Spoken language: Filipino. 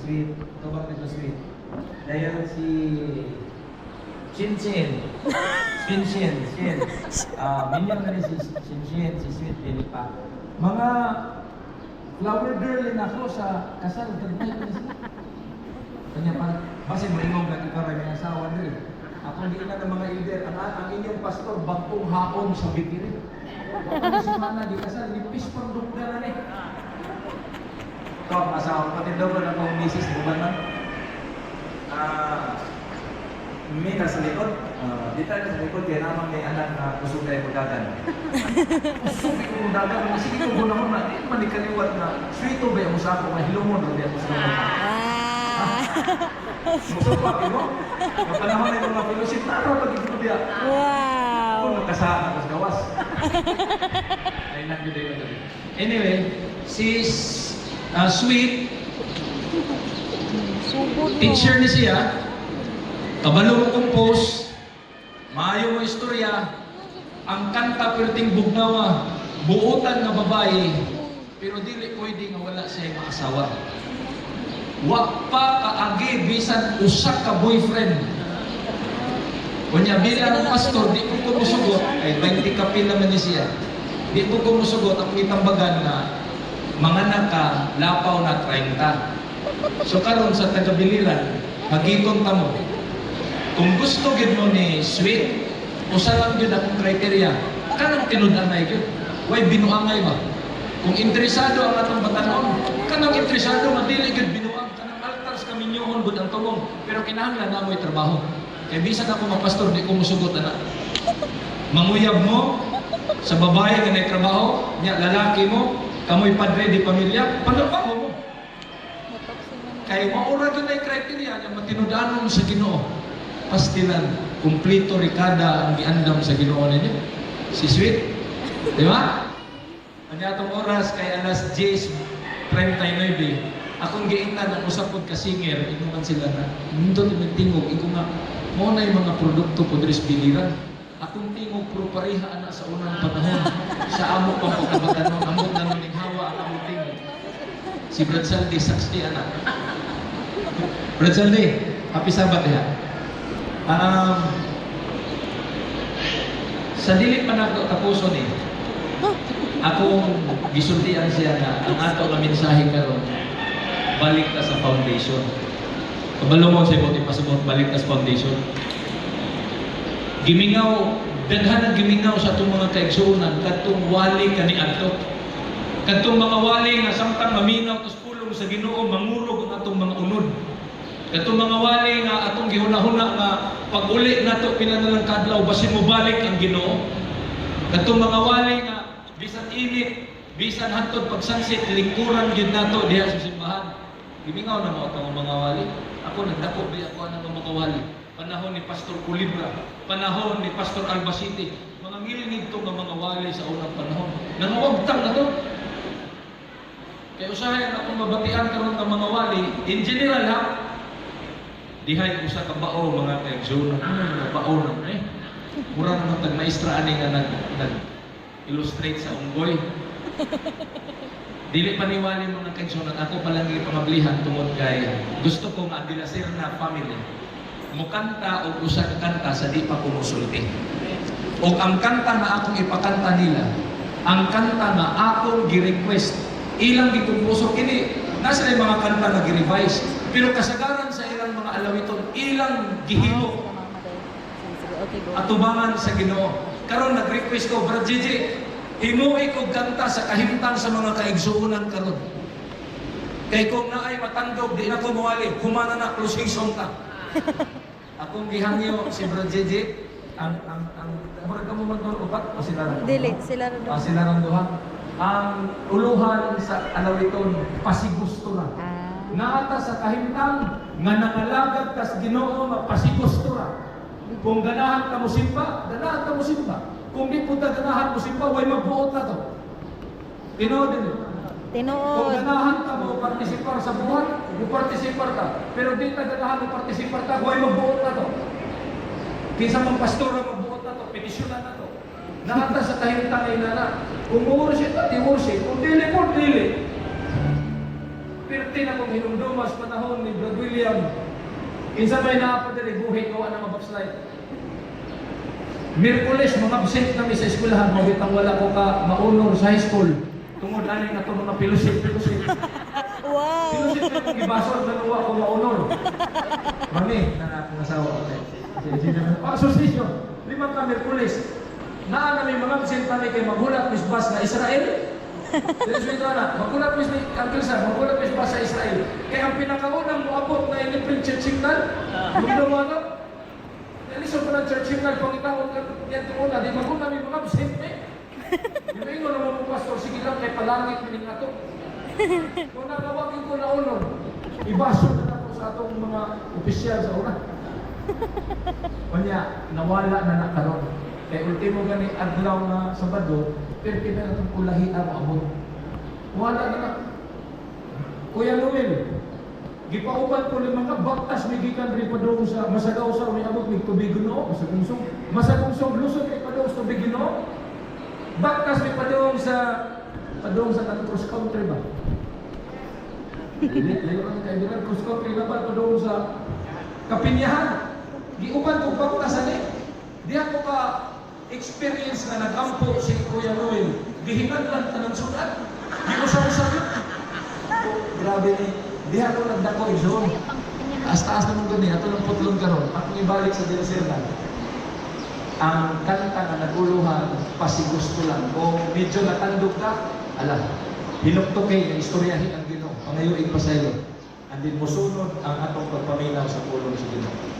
Sweet. Tawag nito Sweet. Dahil si Chin Chin. Chin Chin. Chin. Minyan na rin si Chin Chin, si Sweet, dili pa. Mga flower girl din ako sa kasal. Tagmay ko na sila. Kanya pa, basi maingong na ikaw rin may asawa din. Ako hindi na ng mga elder, ang inyong pastor, bagpong haon sa bikirin. Bakit si Mana di kasal, nipis pang dugda na rin. Ito ang asawa, pati daw na akong misis, di ba man? May nasa likod. Di tayo nasa likod, kaya naman may anak na kusog kayo magdagan. Kusog kayo magdagan, sige ko gunahon na, di manikaliwat na, sweeto ba yung usa ko, mahilumon rin yung usa ko. Gusto ko ako mo? Ang panahon ng mga pilosit, taro pag ito diya. Wow! Kung magkasaan ako sa gawas. Ay, nag-video ko doon. Anyway, si Sweet, teacher ni siya, kabalo mo compose, maayo mo istorya, ang kanta perting bugnawa, buotan nga babae, pero dili pwede nga wala siya maasawa. Wa pa kaagi bisan usa ka boyfriend. Kunya bilang pastor, di ko kumusugot, ay 20 kapil naman ni siya. Di ko kumusugot, ako itambagan na mga naka lapaw na 30. So karon sa tagabiliran, magiton ta mo. Kung gusto gid mo ni Sweet, usa lang gyud akong kriteria. Kanang tinud-an na gyud. Way binuangay ba? Kung interesado ang atong batanon, kanang interesado madili gyud binuang, kanang altars kami nyoon gud ang tulong, pero kinahanglan na mo'y trabaho. Kaya bisan ako mapastor, di ko musugot ana. Manguyab mo sa babae nga may trabaho, nya lalaki mo, kamoy padre di pamilya, panabaho mo. Kaya maura gyud na kriteria nga matinud-anon sa Ginoo. Pastilan, kumplito rikada ang giandam sa Ginoo ninyo. Si Sweet, di ba? Kanya itong oras kay alas 10:39, akong giingnan ang usapod ka singer, ito man sila na, nindot yung tingog, ito nga, mo na yung mga produkto po dres biliran. Akong tingog, pero pareha na sa unang panahon, sa amo pang pagkabatanon, amot na nung hawa ang among tingog. Si Brad Saldi, saksi anak. Brad Saldi, happy Sabat ya. Sa dili pa na tapuson eh, akong gisultian siya na ang ato na mensahe karon balik ka sa foundation. Kabalo mo sa ibote pasabot balik ka sa foundation. Gimingaw, daghan ang gimingaw sa atong mga kaigsuonan kadtong wali kani adto. Kadtong mga wali nga samtang maminaw tus pulong sa Ginoo mangurog ang atong mga unod. Kadtong mga wali nga atong gihuna-huna nga pag-uli nato pila na lang kadlaw basin mo balik ang Ginoo. Kadtong mga wali nga bisan init, bisan hantod pagsansit, lingkuran gyud nato diha sa simbahan. Gimingaw na mo atong mga wali. Ako nagdako ba ako ang mga wali. Panahon ni Pastor Culibra, panahon ni Pastor Albacete, mga ngilingid to nga mga wali sa unang panahon. Nangawagtang na to. Kaya usahay akong mabatian karon ng mga wali, in general ha, dihay usa ka bao mga kaigsoon, mga bao na mura naman tag maestra ani nga nag-illustrate sa unggoy. Dili paniwali mo ng kaigsunan, ako palang ipangablihan tungod kay gusto kong adilasir na family. Mukanta o usa ka kanta sa di pa kumusulti. O ang kanta na akong ipakanta nila, ang kanta na akong gi-request, ilang gikumpuso, kini nasa yung mga kanta na gi-revise, pero kasagaran sa ilang mga alawiton, ilang gihimo atubangan sa Ginoo. Karon nag-request ko, Brad Gigi, himuhi ko kanta sa kahimtang sa mga kaigsuonan karon. Kay kung naay matandog, di na ko mawali, humana na, closing song ta. Akong gihangyo si Brad Gigi, murag ka mo magdoon upat o sila rin? Dili, sila rin doon. Sila rin doon. Ang uluhan sa alawiton, pasigusto na. Naata sa kahimtang, nga nangalagad kas Ginoo, mapasigusto na. Kung ganahan ka mo simba, ganahan ka mo simba. Kung di punta ganahan mo simba, way magbuot na to. Tinood din. Kung ganahan ka mo partisipar sa buhay, partisipar ka. Pero di na ganahan mo partisipar ka, way magbuot na to. Kisa mong pastor na magbuot na to, petisyonan na to. Nakata sa kahintang ay nana. Kung worship, di worship. Kung dili mo, dili. Pirti na kong hinumdumas panahon ni Brad William. Kinsa may naapadali buhay ko ang mga backslide. Miyerkules, mga absent kami sa eskwelahan, mabitang wala ko ka maunor sa high school. Tungod ani nga ito mga pilusip. Wow! Pilusip na kong ibasol na nuwa ko maunor. Mami, na akong asawa ko. Asosisyon, 5 ka Miyerkules. Naa na may mga absent kami kay maghulat mis bas na Israel. Dito na, maghulat mis ni Angkelsa, maghulat mis bas sa Israel. Kaya ang pinakaunang muabot na ilipin church signal, yung lumaga, nalisod pa ng church signal, pang itawag ka yan tunguna, di maghulat may mga absent eh. Yung ingo naman mo pastor, sige lang kay palangit mining ato. Kung nakawagin ko na unod, ibasod na ako sa atong mga opisyal sa una. Kanya, nawala na nakaroon. Kaya ultimo gani adlaw na Sabado, pero pinatong kulahi ang abot. Wala na na. Kuya Noel, gipauban ko ng mga baktas may gikan rin padung sa masagaw sa may abot may tubig no, masagungsong lusod may padung sa tubig no. Baktas may padung sa cross country ba? Lilo ang kaibigan cross country na ba padung sa Kapinyahan. Giuban ko baktas ani. Di ako ka experience na nagampo si Kuya Noel. Gihinaglan ka ng sulat. Di ko sa usap yun. Grabe ni. Di ako nagdako izon. Taas-taas naman gani. Ato ng putlong karon. Ako ibalik sa Jerusalem. Ang kanta na naguluhan, pasigusto lang. Kung medyo natandog ka, ala, hinuktukay na istoryahin ang Ginoo. Pangayo ipasaylo. And then musunod ang atong pagpaminaw sa pulong sa Ginoo.